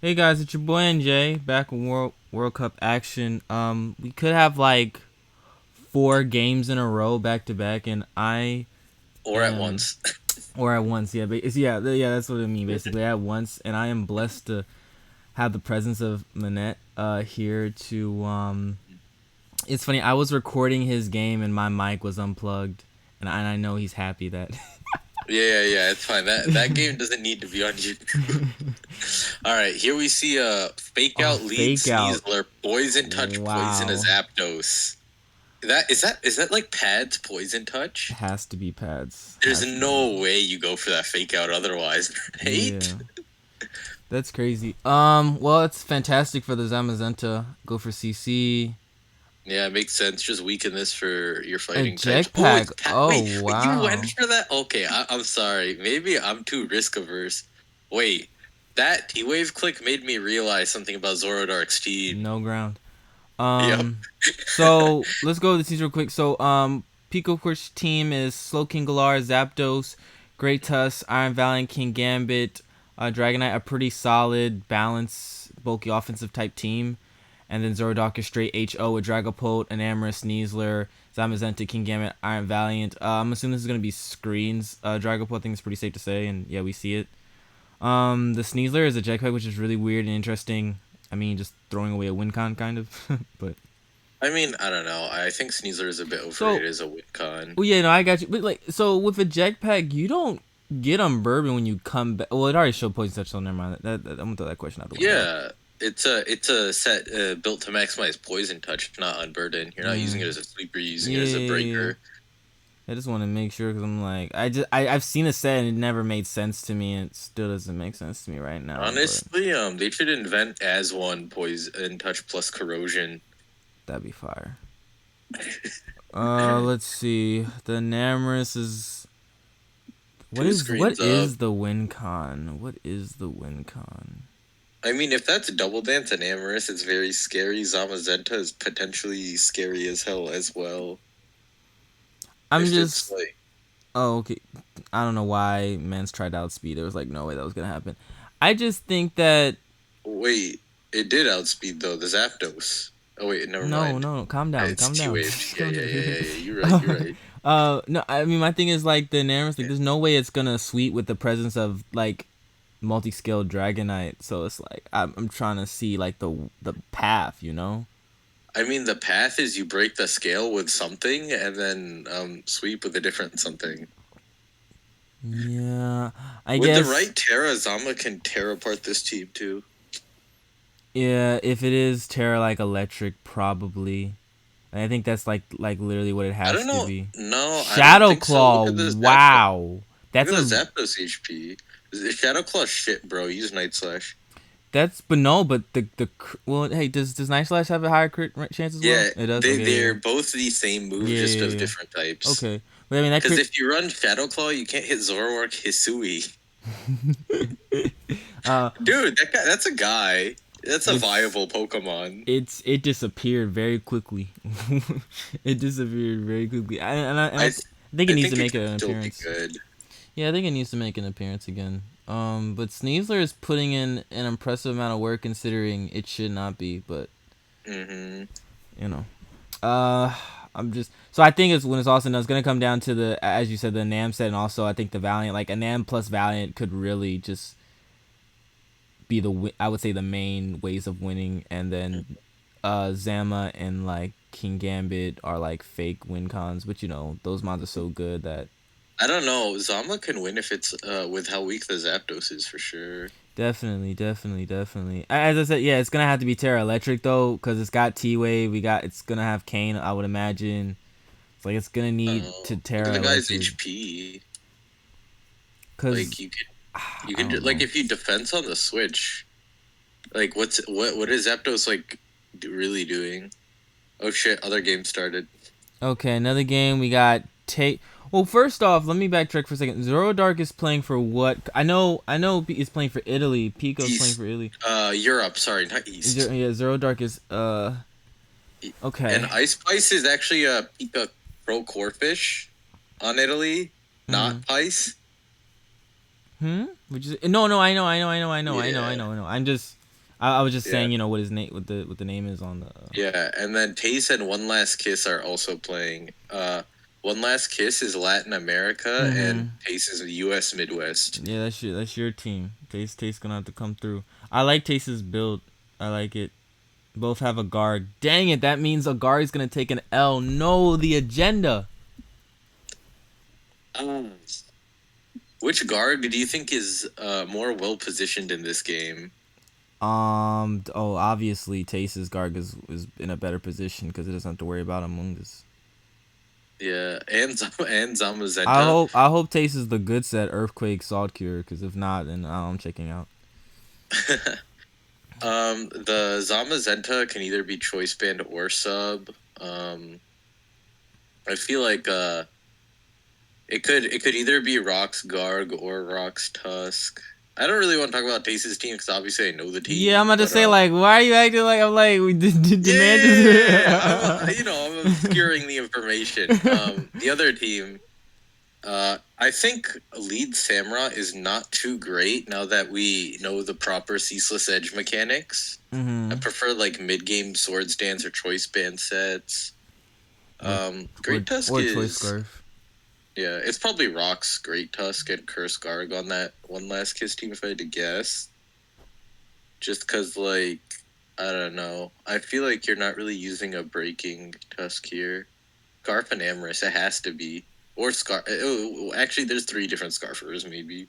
Hey guys, it's your boy NJ back in World Cup action. We could have like 4 games in a row back to back, and I Or at am once. or at once. Yeah, but yeah. That's what I mean. Basically, at once, and I am blessed to have the presence of Manette here to. It's funny. I was recording his game, and my mic was unplugged, and I know he's happy that. Yeah, it's fine. That game doesn't need to be on YouTube. All right, here we see a fake Oh, out lead fake out! Sneasler, poison touch, poison a Wow, Zapdos. That like pads poison touch? has to be pads. There's Has to be. no way you go for that fake out otherwise. Right? Yeah. That's crazy. Well, it's fantastic for the Zamazenta. Go for CC. Yeah, it makes sense. Just weaken this for your A fighting types. Oh, jetpack. Oh, wait, you went wow. for that? Okay, I'm sorry. Maybe I'm too risk averse. Wait, that T-Wave click made me realize something about ZoroDark's team. No ground. Yep. So let's go to these real quick. So, Pico Push team is Slow King Galar, Zapdos, Great Tusk, Iron Valiant, King Gambit, Dragonite, a pretty solid, balanced, bulky offensive type team. And then ZoroDark is straight HO with Dragapult, Enamorous, Sneasler, Zamazenta, King Gambit, Iron Valiant. I'm assuming this is going to be screens. Dragapult, I think it's pretty safe to say, and yeah, we see it. The Sneasler is a jetpack, which is really weird and interesting. I mean, just throwing away a win con, kind of. But I mean, I don't know. I think Sneasler is a bit so, overrated as a win con. well, yeah, no, I got you. But like, so with a jetpack, you don't get on bourbon when you come back. Well, it already showed poison touch, so never mind. I'm gonna throw that question out the window. Yeah, it's a set built to maximize poison touch, not unburden. You're not using it Mm, as a sweeper, you're using it as a yeah. breaker. I just want to make sure because I'm like, I've seen a set and it never made sense to me, and it still doesn't make sense to me right now. But Honestly, they should invent as one poison touch plus corrosion. that'd be fire. Let's see. The Namorous is Two what screens up. is the win con? What is the win con? I mean, if that's Double Dance and Amorous, it's very scary. Zamazenta is potentially scary as hell as well. I'm If it's just like, Oh, okay. I don't know why Mans tried to outspeed. There was like no way that was gonna happen. I just think that wait, it did outspeed though, the Zapdos. Oh wait, never no, mind. no, calm down, It's calm down, T-waved. Yeah, calm yeah, down. yeah, yeah, yeah. You're right, you're right. No, I mean my thing is like the Nairns, like there's no way it's gonna sweep with the presence of like multi-scale Dragonite. So it's like I'm trying to see like the path, you know? I mean, the path is you break the scale with something and then sweep with a different something. Yeah, I With the guess. right Terra, Zama can tear apart this team too. Yeah, if it is Terra like electric, probably. I think that's like literally what it I has don't to know. be. No, I don't Shadow think so. Look Claw, at the Zapdos. wow. Look That's at the a Zapdos HP. Shadow Claw shit, bro. Use Night Slash. that's but no, but well, hey, does Night Slash have a higher crit chance as well? Yeah, It does. they're Okay, both the same move, yeah, just yeah, of yeah. different types. Okay, but I mean that Because crit. if you run Shadow Claw, you can't hit Zoroark Hisui. uh, Dude, that's a guy. That's a it's viable Pokemon. it disappeared very quickly. It disappeared very quickly. I I think it I needs to think it make could an still be appearance. good. Yeah, I think it needs to make an appearance again. But Sneasler is putting in an impressive amount of work considering it should not be, but Hmm. you know. Uh, I'm just so I think it's when it's all said and done, it's gonna come down to the as you said the Nam set, and also I think the Valiant, like a Nam plus Valiant could really just be I would say the main ways of winning, and then Zama and like King Gambit are like fake win cons, but you know those mods are so good that I don't know. Zama can win if it's with how weak the Zapdos is for sure. definitely. As I said, yeah, it's gonna have to be Terra Electric though, because it's got T Wave. It's gonna have Kane. I would imagine. It's like it's gonna need to Look at Terra the guy's Electric, HP. cause Like you I can don't like know. if you defense on the Switch. Like what is Zapdos like really doing? Oh shit! Other game started. Okay, another game. We got Tace. Well, first off, let me backtrack for a second. ZoroDark is playing for what? I know. He's playing for Italy. Pico's playing for East. Italy. Europe. Sorry, not East. Yeah, ZoroDark is And okay. Ice Spice is actually a Pika procorphish on Italy, Hmm. not Pice. Hmm. Which is no. I know. Yeah. I'm just. I was just Yeah. saying, what his name, what the name is on the. Yeah, and then Tace and One Last Kiss are also playing. One Last Kiss is Latin America, and Mm-hmm. Tace is U.S. Midwest. Yeah, that's your team. Taste gonna have to come through. I like Taste's build. I like it. Both have a guard. Dang it, that means a guard is gonna take an L. No, the agenda. Um, which guard do you think is more well positioned in this game? Obviously, Taste's guard is in a better position because it doesn't have to worry about Amungus. Yeah, and I Zamazenta. hope I hope Taste is the good set Earthquake Salt Cure because if not, then I'm checking out. The Zamazenta can either be choice band or sub. I feel like it could either be Rock's Garg or Rock's Tusk. I don't really want to talk about Tace's team because obviously I know the Yeah, I'm team, about to but say like, why are you acting like I'm like we demand yeah, is. I'm obscuring the information. The other team, I think lead Samra is not too great now that we know the proper ceaseless edge mechanics. I Mm-hmm. prefer like mid game swords dance or choice band sets. Or or Great Tusk or Choice is Scarf. yeah, it's probably Rock's Great Tusk and Curse Garg on that One Last Kiss team if I had to guess. Just because like I don't know, I feel like you're not really using a breaking Tusk here. Scarf and Amorous, it has to be. Or Scarf. Oh, actually, there's 3 different Scarfers, maybe.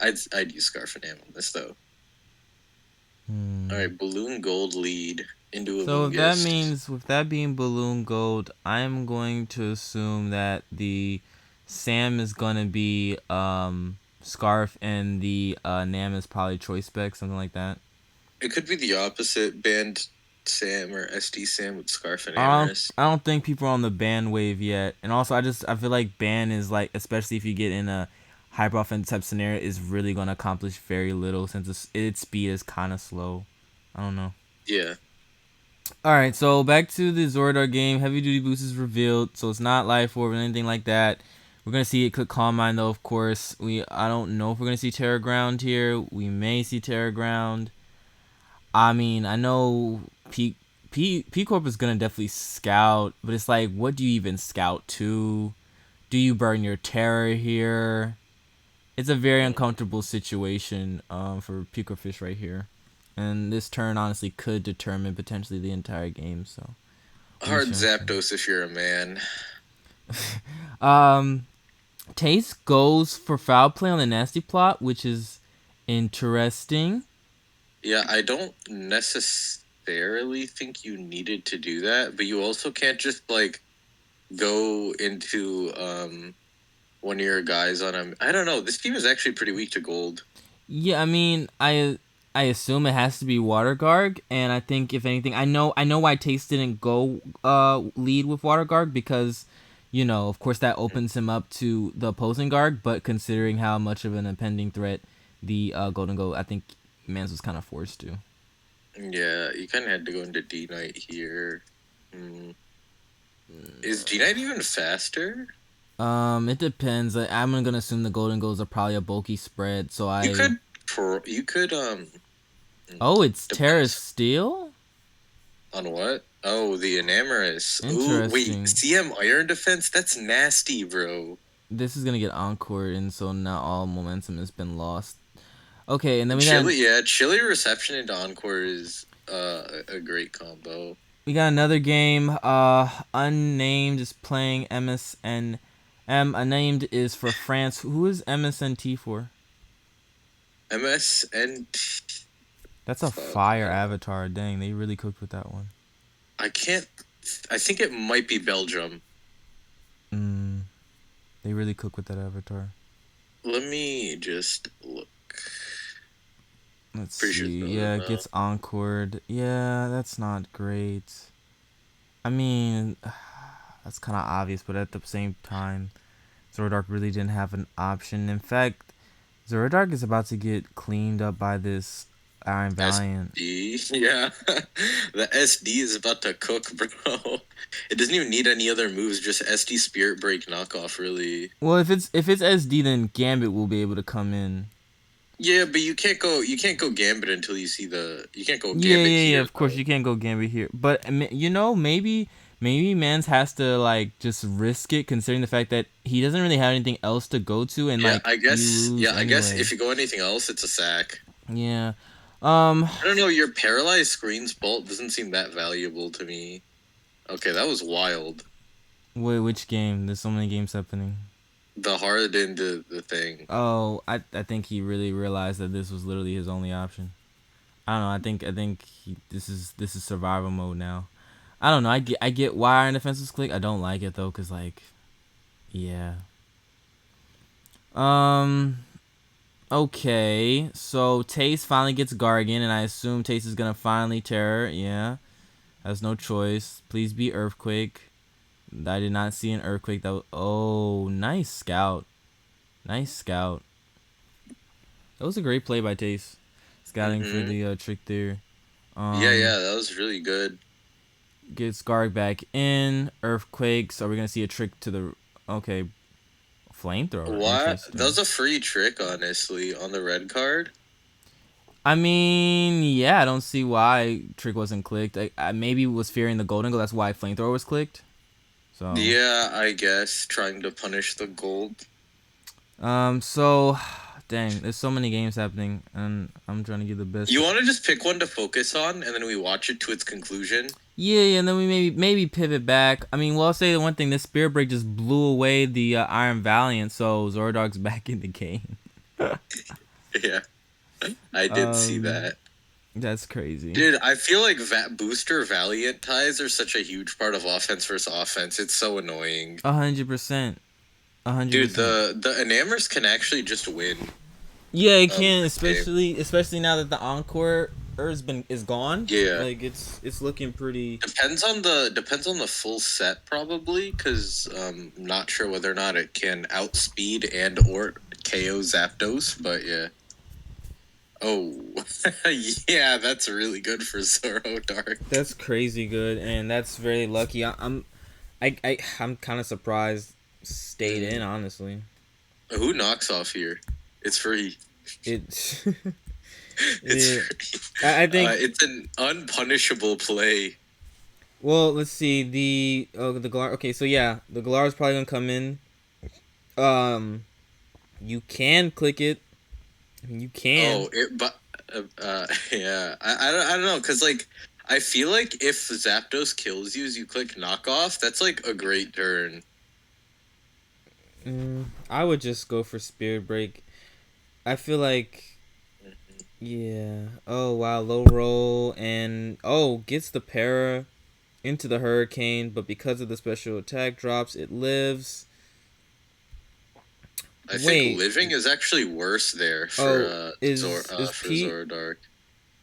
I'd use Scarf and Am on this, though. All Hmm. right, Balloon Gold lead into So if that Avungus. means with that being Balloon Gold, I'm going to assume that the Sam is gonna be Scarf and the Nam is probably Choice Spec, something like that. It could be the opposite, Band Sam or SD Sam with Scarf and I don't Amorous. I don't think people are on the ban wave yet. And also I feel like ban is like, especially if you get in a hyper offense type scenario, is really gonna accomplish very little since its speed is kinda slow. I don't know. Yeah. Alright, so back to the ZoroDark game. Heavy duty boost is revealed, so it's not life orb or anything like that. We're gonna see it click Calm Mind though, of course. I don't know if we're gonna see Terror Ground here. We may see Terror Ground. I mean, I know P Corp is gonna definitely scout, but it's like, what do you even scout to? Do you burn your terror here? It's a very uncomfortable situation for P Corp Fish right here, and this turn honestly could determine potentially the entire game. So we Hard shall see. Zapdos if you're a man. Um, Tace goes for foul play on the nasty plot, which is interesting. Yeah, I don't necessarily think you needed to do that, but you also can't just, like, go into one of your guys on him. I don't know. This team is actually pretty weak to gold. Yeah, I mean, I assume it has to be Water Garg, and I think if anything, I know why Taste didn't go lead with Water Garg because, of course that opens him up to the opposing Garg, but considering how much of an impending threat the Golden Goat, I think Mans was kind of forced to. Yeah, you kind of had to go into D Knight here. Is D Knight even faster? It depends. I'm gonna assume the Golden Goats are probably a bulky spread, so You I. could, Oh, it's Terra depends Steel. on what. Oh, the Enamorous. Ooh, wait, Interesting. CM Iron Defense? That's nasty, bro. This is gonna get encore, and so now all momentum has been lost. Okay, and then Chili Reception into Encore is a great combo. we got another game. Unnamed is playing MSN. Unnamed is for France. Who is MSNT for? MSnt. That's a fire avatar. Dang, they really cooked with that one. I can't. I think it might be Belgium. They really cook with that avatar. Let me just look. Let's Pretty sure it's see. Belgium Yeah, it though. gets encored. Yeah, that's not great. I mean, that's kind of obvious, but at the same time, ZoroDark really didn't have an option. In fact, ZoroDark is about to get cleaned up by this Iron Valiant. SD, yeah. The SD is about to cook, bro. It doesn't even need any other moves, just SD Spirit Break knockoff, really. Well, if it's SD, then Gambit will be able to come in. Yeah, but you can't go Gambit until you see the you can't go Yeah, Gambit yeah, yeah. here Of course, though. you can't go Gambit here, but you know, maybe Mans has to like just risk it, considering the fact that he doesn't really have anything else to go to, and Yeah, like I you guess lose yeah, I guess anyway. if you go anything else, it's a sack. Yeah. Um. I don't know, your paralyzed screens bolt doesn't seem that valuable to me. Okay, that was wild. Wait, which game? There's so many games happening. The hard into the thing. Oh, I think he really realized that this was literally his only option. I don't know. This is survival mode now. I don't know. I get why Iron Defenses click. I don't like it though, cause like, yeah. Um. Okay. So Tace finally gets Gargan, and I assume Tace is gonna finally Terror. Yeah. Has no choice. Please be Earthquake. I did not see an Earthquake. Oh, nice scout. Nice scout. That was a great play by Tace. Scouting for Mm-hmm. the trick there. Yeah, Um. yeah, that was really good. Gets Garg back in. Earthquakes. Are we gonna see a trick to the? Okay, flamethrower. What? That Interesting. was a free trick, honestly, on the red card. I mean, yeah, I don't see why trick wasn't clicked. I maybe was fearing the golden goal. That's why flamethrower was clicked. So, Yeah, I guess trying to punish the gold. so, dang, there's so many games happening, and I'm trying to give the best. You want to just pick one to focus on, and then we watch it to its conclusion. Yeah, yeah, and then we maybe pivot back. I mean, well, I'll say the one thing: this Spirit Break just blew away the Iron Valiant, so ZoroDark's back in the game. Yeah, I did see um, that. that's crazy. Dude, I feel like booster Valiant ties are such a huge part of offense versus offense. It's so annoying. 100%. a hundred Dude, percent. the Enamers can actually just win Yeah, it can, this game. especially now that the Encore is gone. Yeah. Like it's looking pretty. Depends on the full set probably, because not sure whether or not it can outspeed and or KO Zapdos, but yeah. Oh, yeah, that's really good for ZoroDark. That's crazy good, and that's very lucky. I'm kind of surprised stayed in, Mm. honestly. Who knocks off here? It's free. It It's yeah. free. I think. It's an unpunishable play. Well, let's see the Galar. Okay, so yeah, the Galar is probably gonna come in. Um, you can click it. I mean, you can. Oh, but yeah, I don't know, cause like I feel like if Zapdos kills you as you click knockoff, that's like a great turn. I would just go for Spirit Break. I feel like, yeah. Oh wow, low roll and gets the para into the Hurricane, but because of the special attack drops, it lives. I think Wait. living is actually worse there for Oh, is for Pete ZoroDark.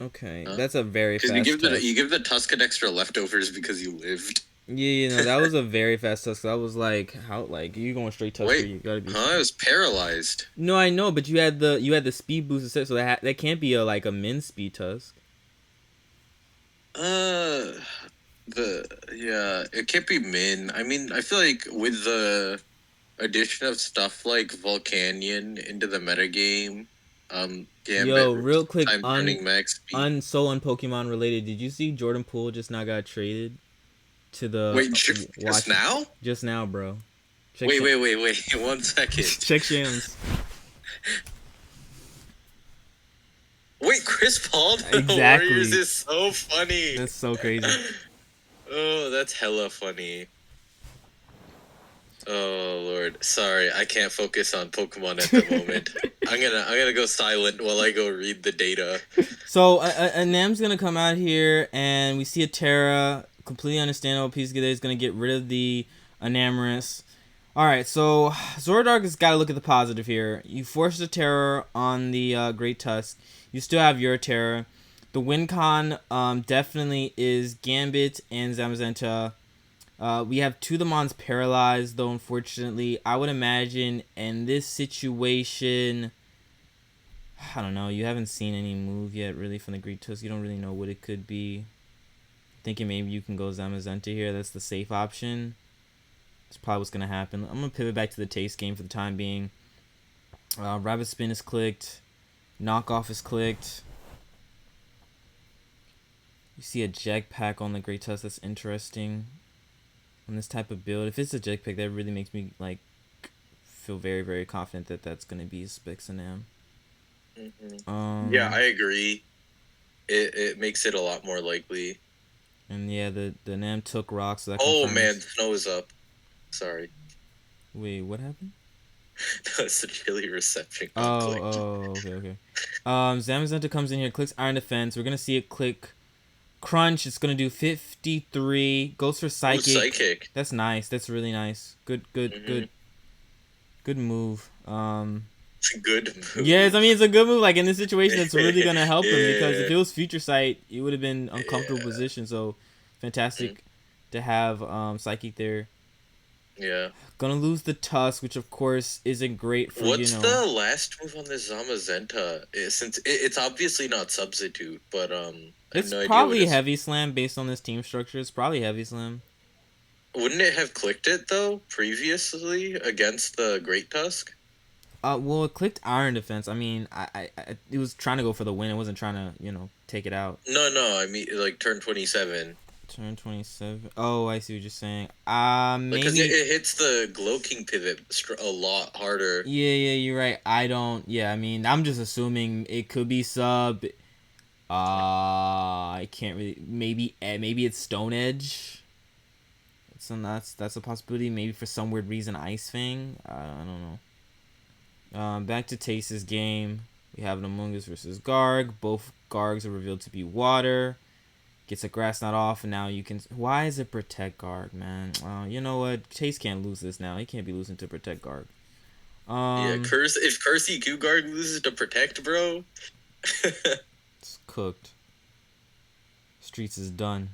okay? Huh? That's a very Because you fast give the tusk. you give the Tuscan extra leftovers because you lived. Yeah, that was a very fast tusk. That was like how like you going straight tusker? Wait, You gotta be. huh? I was paralyzed. No, I know, but you had the speed boost set, so that can't be like a min speed tusk. Uh, yeah, it can't be min. I mean, I feel like with the addition of stuff like Volcanion into the metagame, Yo, Gambit real quick, time turning max speed. Pokemon related. Did you see Jordan Poole just now got traded to the Wait, just Washington now? just now, bro? Check Wait. 1 second. check Shams. Wait, Chris Paul to the Warriors Exactly. is so funny. That's so crazy. Oh, that's hella funny. Oh Lord, sorry, I can't focus on Pokemon at the moment. I'm gonna go silent while I go read the data. So a Nam's gonna come out here, and we see a Terra. Completely understandable. Piece is gonna get rid of the Enamorous. All right, so ZoroDark has got to look at the positive here. You force the Terror on the Great Tusk. You still have your Terror. The win con definitely is Gambit and Zamazenta. We have two of the Mons paralyzed, though, unfortunately. I would imagine in this situation, I don't know, you haven't seen any move yet, really, from the Great Tusk. You don't really know what it could be. Thinking maybe you can go Zamazenta here. That's the safe option. That's probably what's going to happen. I'm going to pivot back to the Tace game for the time being. Rabbit Spin is clicked. Knockoff is clicked. You see a jetpack on the Great Tusk. That's interesting. On this type of build, if it's a jetpack, that really makes me like feel very, very confident that that's gonna be Spixanam. Yeah, I agree. It makes it a lot more likely. And yeah, the Nam took rocks. So that oh confirms. man, snow is up. Sorry. Wait, what happened? That's a chilly reception. Okay. Zamazenta comes in here, clicks Iron Defense. We're gonna see it click Crunch. It's gonna do 53. Goes for Psychic. Ooh, Psychic. That's nice. That's really nice. Good move. It's a good move. Yes, I mean it's a good move. Like in this situation, it's really gonna help him because if it was Future Sight, it would have been uncomfortable position. So fantastic to have Psychic there. Yeah. Gonna lose the Tusk, which of course isn't great for What's the last move on this Zamazenta? Since it's obviously not Substitute, but it's no probably Heavy Slam based on this team structure. It's probably Heavy Slam. Wouldn't it have clicked it though previously against the Great Tusk? Well, it clicked Iron Defense. I mean, it was trying to go for the win. It wasn't trying to, take it out. No, I mean like turn 27. Turn 27. Oh, I see what you're saying. Maybe because it hits the Glow King pivot a lot harder. Yeah, you're right. I mean, I'm just assuming it could be sub. I can't really. Maybe it's Stone Edge. That's a possibility. Maybe for some weird reason, Ice Fang. I don't know. Back to Tace's game. We have an Among Us versus Garg. Both Gargs are revealed to be water. Gets a Grass Knot off, and now you can... Why is it Protect Garg, man? You know what? Tace can't lose this now. He can't be losing to Protect Garg. If Curse EQ Garg loses to Protect, bro... It's cooked. Streets is done.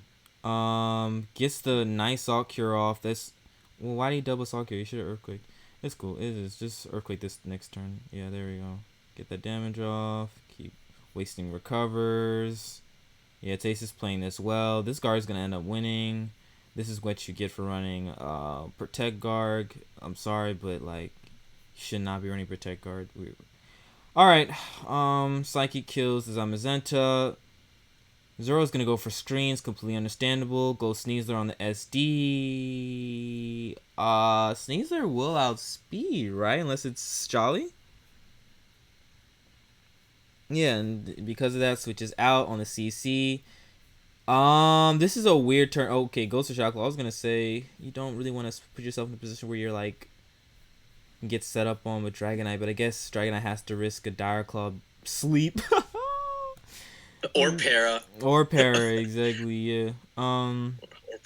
Gets the nice Salt Cure off. That's... Well, why did he double Salt Cure? He should have Earthquake. It's cool. It is. Just Earthquake this next turn. Yeah, there we go. Get that damage off. Keep wasting recovers. Yeah, Tace is playing this well. This Garg is going to end up winning. This is what you get for running Protect Garg. I'm sorry, but, like, you should not be running Protect Garg. Alright, Psychic kills the Zamazenta. Zoro's going to go for screens, completely understandable. Go Sneasler on the SD. Sneasler will outspeed, right? Unless it's Jolly. Yeah, and because of that, switches out on the CC. This is a weird turn. Okay, goes to Shock. I was gonna say you don't really want to put yourself in a position where you're like get set up on with Dragonite, but I guess Dragonite has to risk a Dire Claw sleep. Or Para. Or Para, exactly. Yeah. Or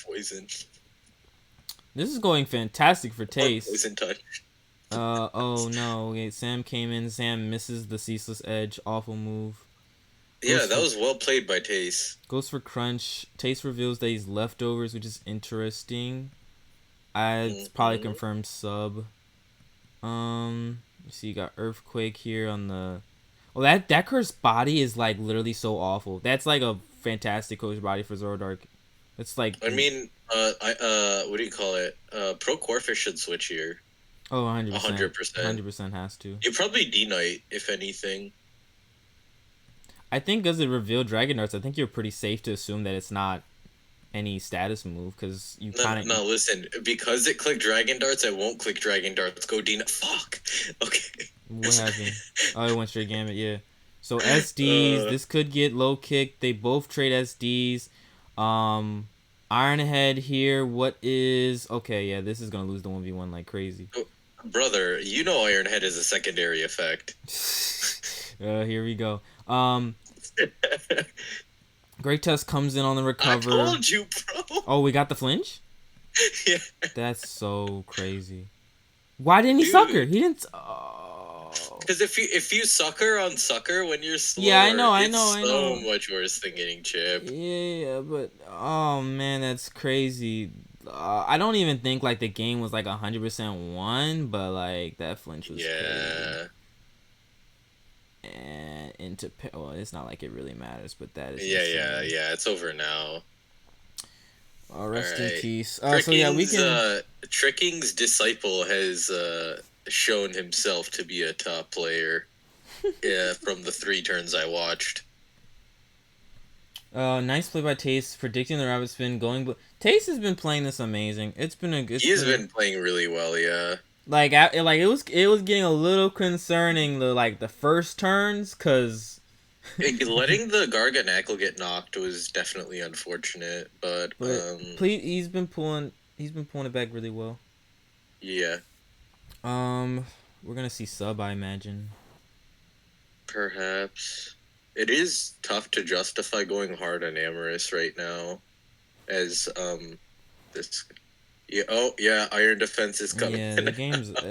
Poison. This is going fantastic for Tace. Poison Touch. Oh no. Okay, Sam came in. Sam misses the Ceaseless Edge. Awful move. Yeah, that was well played by Tace. Goes for Crunch. Tace reveals that he's leftovers, which is interesting. It's probably confirmed sub. You see, you got Earthquake here on the... Well, that cursed body is like literally so awful. That's like a fantastic cursed body for ZoroDark. It's like... I mean, what do you call it? Procorphish should switch here. Oh, 100%. 100%. 100% has to. You probably D-Knight, if anything. I think because it revealed Dragon Darts, I think you're pretty safe to assume that it's not any status move, because you kind of... No, listen. Because it clicked Dragon Darts, it won't click Dragon Darts. Go D-Knight. Fuck! Okay. What happened? Oh, it went straight Gambit, yeah. So SDs, this could get low kick. They both trade SDs. Ironhead here, what is... Okay, yeah, this is going to lose the 1v1 like crazy. Brother, you know Ironhead is a secondary effect. Here we go. Great Tusk comes in on the recover. I told you, bro. Oh, we got the flinch? Yeah. That's so crazy. Why didn't he sucker? He didn't... Because if you sucker on sucker when you're slower, yeah, I know. It's so much worse than getting chipped. Yeah, but oh man, that's crazy. I don't even think like the game was like 100% won, but like that flinch was crazy. And it's not like it really matters, but that is yeah. It's over now. Rest in peace. So yeah, we can. Tricking's disciple has shown himself to be a top player. Yeah, from the 3 turns I watched. Nice play by Tace, predicting the rabbit spin, going. Tace has been playing this amazing. He's been playing really well, yeah. It was getting a little concerning the first turns, cause Letting the Garganackle get knocked was definitely unfortunate, but but he's been pulling it back really well. yeah. We're gonna see sub, I imagine. Perhaps. It is tough to justify going hard on Amorous right now, as this. Yeah, oh yeah, Iron Defense is coming. Yeah,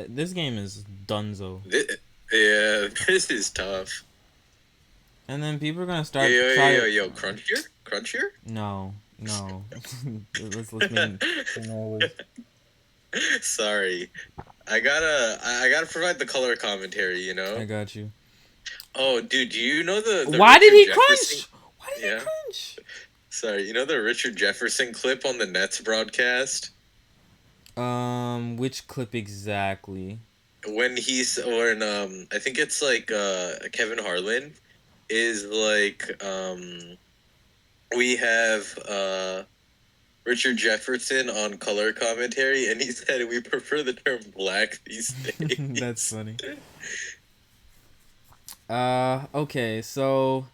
this game is dunzo. Yeah, this is tough. And then people are gonna start Yo, crunchier. No. Let's make noise. Sorry, I gotta provide the color commentary. You I know. got you. Oh, dude, do you know the Why did Richard he Jefferson? crunch? Why did Yeah. he crunch? Sorry, you know the Richard Jefferson clip on the Nets broadcast? Which clip exactly? When I think it's like Kevin Harlan is like we have Richard Jefferson on color commentary, and he said we prefer the term black these days. That's funny. Okay, so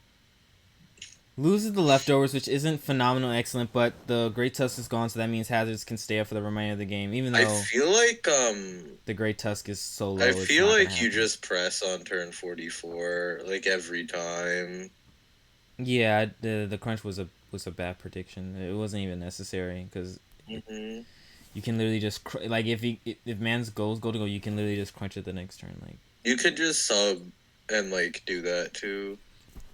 loses the leftovers, which isn't phenomenal excellent, but the Great Tusk is gone, so that means Hazards can stay up for the remainder of the game, even I though feel like the Great Tusk is so low. I it's feel not gonna like you happen. just press on turn 44 like every time. Yeah, the crunch was a bad prediction. It wasn't even necessary because Mm-hmm. you can literally just if man's goals go to go, you can literally just crunch it the next turn. You could just sub and like do that too.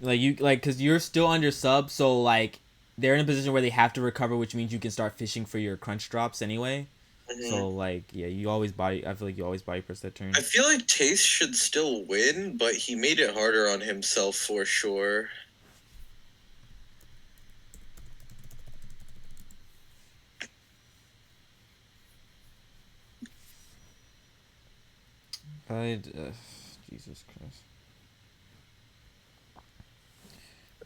Because you're still under sub, so like they're in a position where they have to recover, which means you can start fishing for your crunch drops anyway. Mm-hmm. So like yeah, you always body. I feel like you always body press that turn. I feel like Tace should still win, but he made it harder on himself for sure. Jesus Christ.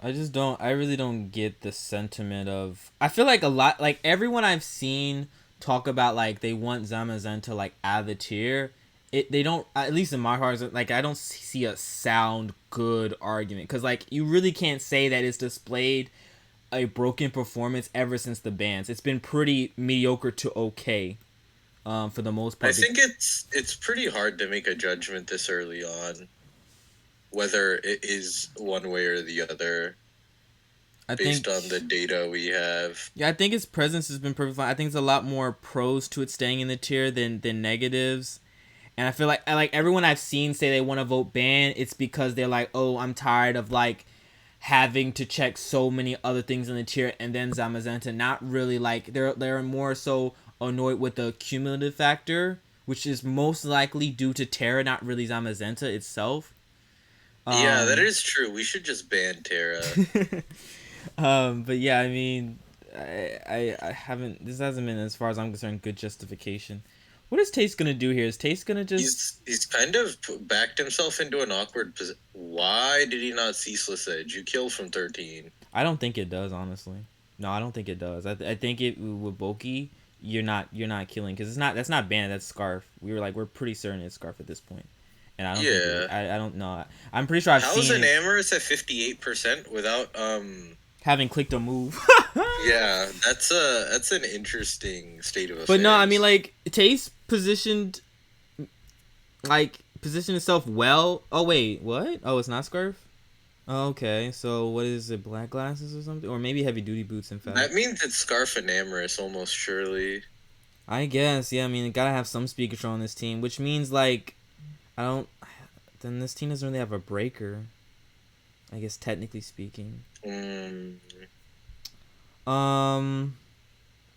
I really don't get the sentiment of. I feel like a lot, like everyone I've seen talk about like they want Zamazenta to like out of the tier. They don't, at least in my heart, like I don't see a sound good argument because like you really can't say that it's displayed a broken performance ever since the bans. It's been pretty mediocre to okay, for the most part. I think it's pretty hard to make a judgment this early on, whether it is one way or the other, based on the data we have. Yeah, I think its presence has been perfect fine. I think it's a lot more pros to it staying in the tier than negatives. And I feel like everyone I've seen say they want to vote ban, it's because they're like, oh, I'm tired of like having to check so many other things in the tier and then Zamazenta. Not really like they're more so annoyed with the cumulative factor, which is most likely due to Terra, not really Zamazenta itself. Yeah, that is true. We should just ban Terra. But yeah, I mean, I haven't. This hasn't been, as far as I'm concerned, good justification. What is Tace gonna do here? Is Tace gonna just? He's kind of backed himself into an awkward position. Why did he not ceaseless edge? You killed from 13. I don't think it does, honestly. No, I don't think it does. I think it with Bulky, you're not killing because that's not banned. That's Scarf. We're pretty certain it's Scarf at this point. And I don't think I don't know. I'm pretty sure I've How's seen an Amorous at 58% without having clicked a move. Yeah, that's an interesting state of affairs. But no, I mean like Tace positioned itself well. Oh wait, what? Oh, it's not Scarf? Oh, okay, so what is it? Black glasses or something, or maybe heavy duty boots? In fact, that means it's Scarf and Amorous almost surely. I guess, yeah. I mean, gotta have some speed control on this team, which means like I don't. Then this team doesn't really have a breaker. I guess technically speaking.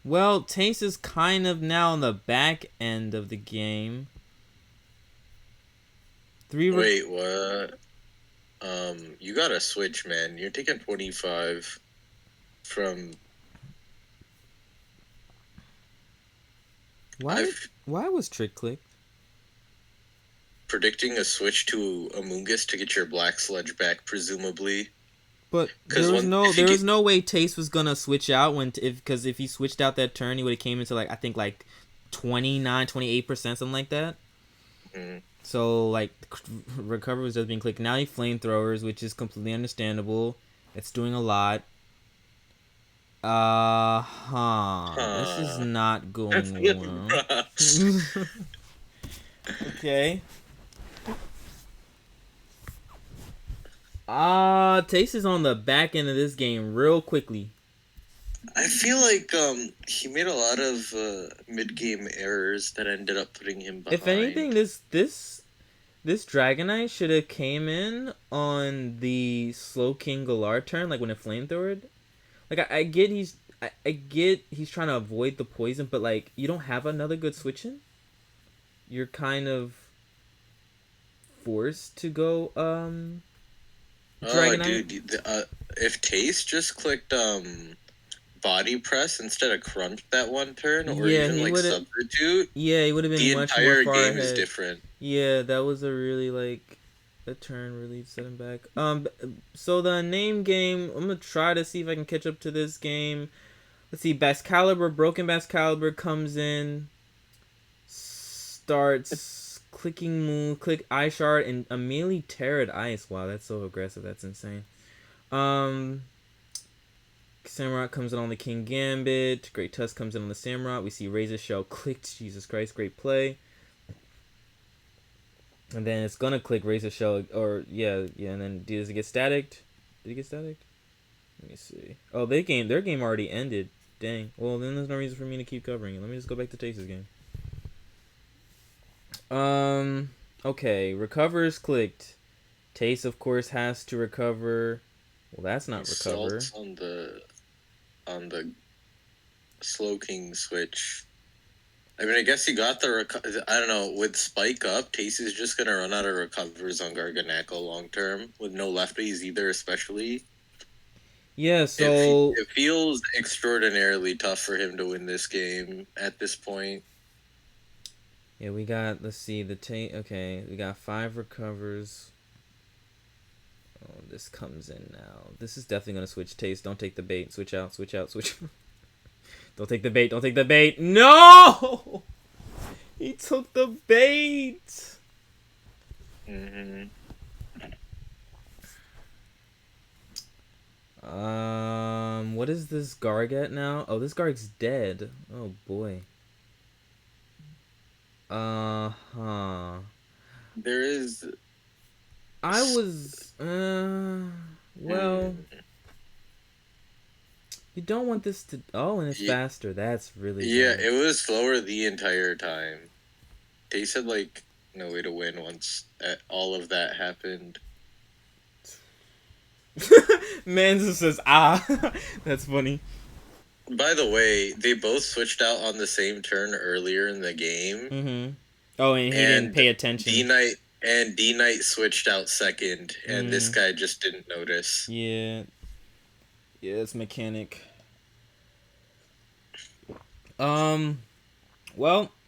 Well, Tace is kind of now on the back end of the game. Wait, what? You gotta switch, man. You're taking 25 from. Why was Trick clicked? predicting a switch to Amoongus to get your Black Sludge back, presumably. But Because there was no way Tace was gonna switch out because if he switched out that turn, he would have came into like I think like 28%, something like that. Mm-hmm. So like recover was just being clicked. Now he flamethrowers, which is completely understandable. It's doing a lot. This is not going well. Okay. Tace is on the back end of this game real quickly. I feel like he made a lot of mid-game errors that ended up putting him behind. If anything, this Dragonite should have came in on the Slow King Galar turn, like when it flamethrowered. Like I get he's trying to avoid the poison, but like you don't have another good switch in. You're kind of forced to go Dragonite. Dude, if Tace just clicked body press instead of crunch that one turn, or even like substitute, he would have been the much entire more far game ahead. is different. Yeah, that was a really like a turn really set him back. So the name game, I'm gonna try to see if I can catch up to this game. Let's see, Broken Bascalibur comes in, starts clicking move, click Eye Shard, and immediately Terrid Ice. Wow, that's so aggressive. That's insane. Samurott comes in on the King Gambit. Great Tusk comes in on the Samurott. We see Razor Shell clicked. Jesus Christ, great play. And then it's gonna click Razor Shell, or yeah, and then does it get staticked? Did it get staticked? Let me see. Oh, their game already ended. Dang. Well, then there's no reason for me to keep covering it. Let me just go back to Tace's game. Okay, recovers clicked. Tace, of course, has to recover. Well, that's not recover. On the Slow King switch. I mean, I guess he got the I don't know. With Spike up, Tace is just gonna run out of recovers on Garganacl long term with no lefties either, especially. Yeah, so it feels extraordinarily tough for him to win this game at this point. Yeah, we got. Let's see the Okay, we got 5 recovers. Oh, this comes in now. This is definitely gonna switch Tace. Don't take the bait. Switch out. Switch out. Switch. Don't take the bait. Don't take the bait. No! He took the bait. Mm-hmm. What is this Garg at now? Oh, this Garg's dead. Oh boy. There is. I was. Well. You don't want this to. Oh, and it's faster. That's really. Yeah, bad. it was slower the entire time. They said like no way to win once all of that happened. Manzo says, "Ah," that's funny. By the way, they both switched out on the same turn earlier in the game. Mm-hmm. Oh, and he didn't pay attention. D Knight switched out second, and this guy just didn't notice. Yeah. Yeah, it's mechanic. Well,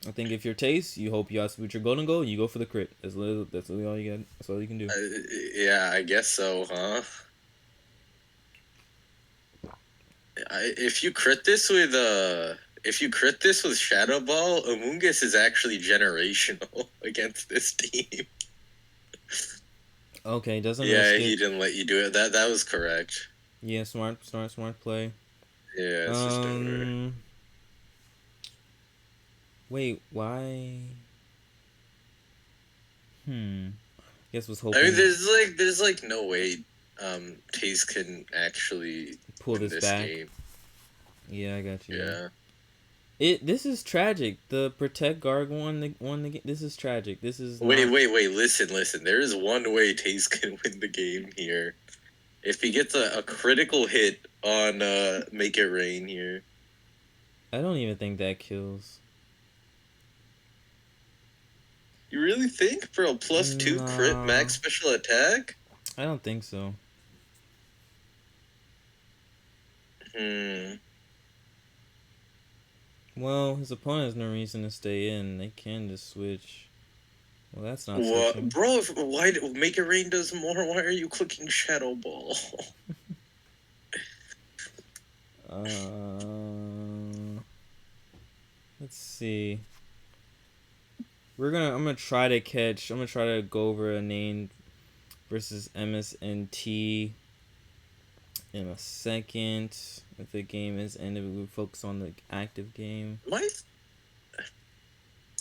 I think if you're Tace, you hope you with your golden goal, you go for the crit. That's literally all you got. That's all you can do. Yeah, I guess so, huh? If you crit this with Shadow Ball, Amoongus is actually generational against this team. Okay, doesn't. Yeah, he didn't let you do it. That was correct. Yeah, smart play. Yeah, it's just over. Wait, why? Guess was hoping. I mean, there's like no way Tace can actually pull this back. Game. Yeah, I got you. Yeah. This is tragic. The Protect Garg won the game. This is tragic. This is wait. Listen. There is one way Tace can win the game here. If he gets a critical hit on Make It Rain here. I don't even think that kills. You really think for a +2 crit max special attack? I don't think so. Well, his opponent has no reason to stay in. They can just switch. Well, that's not What, switching. bro? Why Make It Rain does more? Why are you clicking Shadow Ball? Let's see. I'm gonna try to catch. I'm gonna try to go over a name versus MSNT in a second. If the game is ended, we focus on the active game.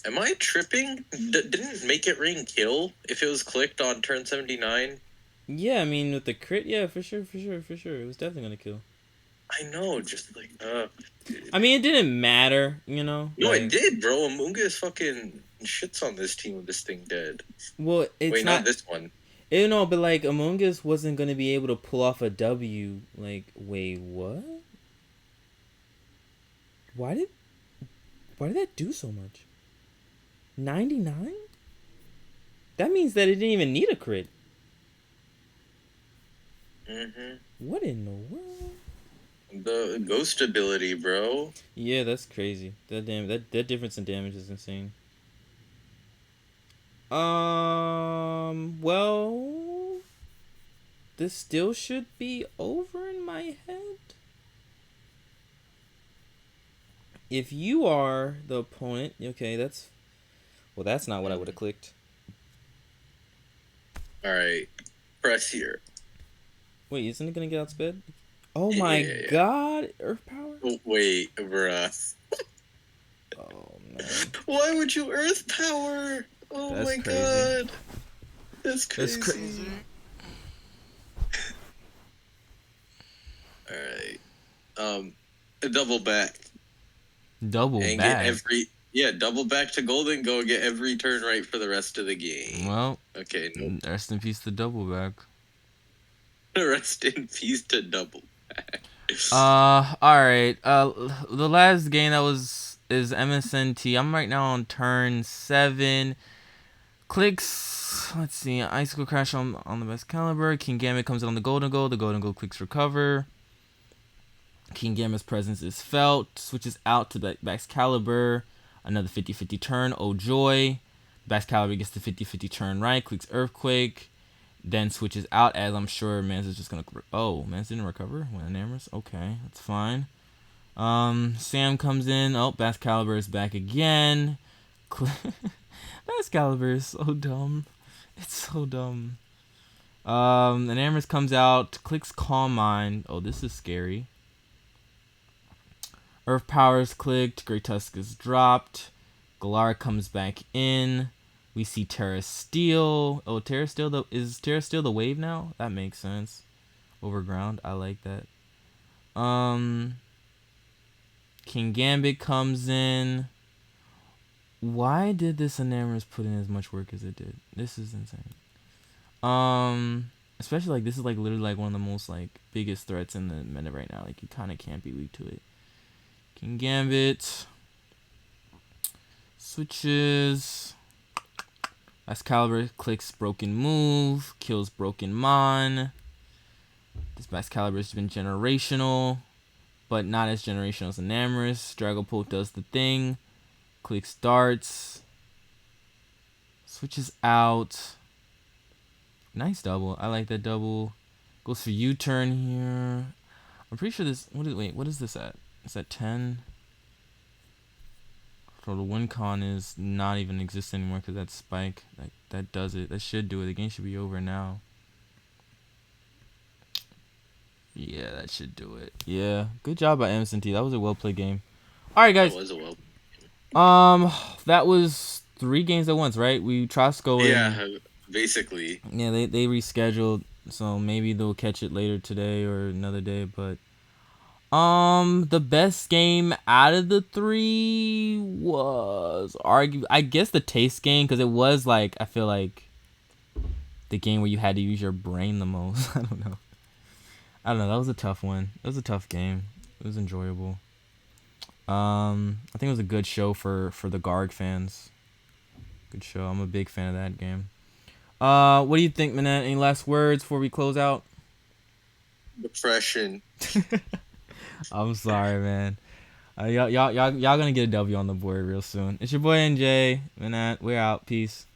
Am I tripping? Didn't Make It Rain kill if it was clicked on turn 79? Yeah, I mean with the crit, yeah, for sure. It was definitely gonna kill. I know, just like I mean, it didn't matter, you know. No, Like, it did, bro. Amunga is fucking shits on this team with this thing dead. well, it's Wait, not. not this one. You know, but like Among Us wasn't gonna be able to pull off a W. Like, wait, what? Why did why did that do so much? 99? That means that it didn't even need a crit. What in the world? The ghost ability, bro. Yeah, that's crazy. That difference in damage is insane. Well, this still should be over in my head. If you are the opponent, okay, that's not what I would have clicked. All right, press here. Wait, isn't it gonna get outsped? Oh my god, Earth Power? Oh, wait, bruh. Oh man. Why would you Earth Power? Oh That's my crazy. god. That's crazy. That's crazy. Alright. Double back. Double and back. Double back to golden, go get every turn right for the rest of the game. Well, okay, no. Rest in peace to double back. Rest in peace to double back. Alright. The last game is MSNT. I'm right now on turn 7. Clicks, let's see, Icicle Crash on the best caliber. King Gambit comes in on the golden gold. The golden gold clicks recover. King Gambit's presence is felt. Switches out to Back's Caliber. Another 50-50 turn. Oh joy. Back's Caliber gets the 50-50 turn right. Clicks Earthquake. Then switches out as I'm sure Mans is just gonna. Oh, Mans didn't recover when Enamorous. Okay, that's fine. Sam comes in. Oh, Back's Caliber is back again. Back's Caliber is so dumb. It's so dumb. Enamorous comes out. Clicks Calm Mind. Oh, this is scary. Earth Powers clicked. Great Tusk is dropped. Galar comes back in. We see Terra Steel. Oh, Terra Steel. Is Terra Steel the wave now? That makes sense. Overground. I like that. King Gambit comes in. Why did this Enamorous put in as much work as it did? This is insane. Especially like this is like literally like one of the most like biggest threats in the meta right now. Like you kind of can't be weak to it. King Gambit switches. Excalibur clicks Broken Move, kills Broken Mon. This Excalibur has been generational, but not as generational as Enamorous. Dragapult does the thing, clicks Darts, switches out. Nice double. I like that double. Goes for U-turn here. I'm pretty sure this. What is this at? It's at 10. So the win con is not even exist anymore because that spike that does it. That should do it. The game should be over now. Yeah, that should do it. Yeah, good job by MSNT. That was a well played game. All right, guys. That was a well. That was 3 games at once, right? We Trosco. Yeah, basically. Yeah, they rescheduled, so maybe they'll catch it later today or another day. But the best game out of the 3 was I guess the Tace game, because it was like I feel like the game where you had to use your brain the most. I don't know. That was a tough one. It was a tough game. It was enjoyable. I think it was a good show for the Garg fans. Good show. I'm a big fan of that game. What do you think, Manette? Any last words before we close out? Depression. I'm sorry, man. Y'all gonna get a W on the board real soon. It's your boy NJ. Manette, we're out. Peace.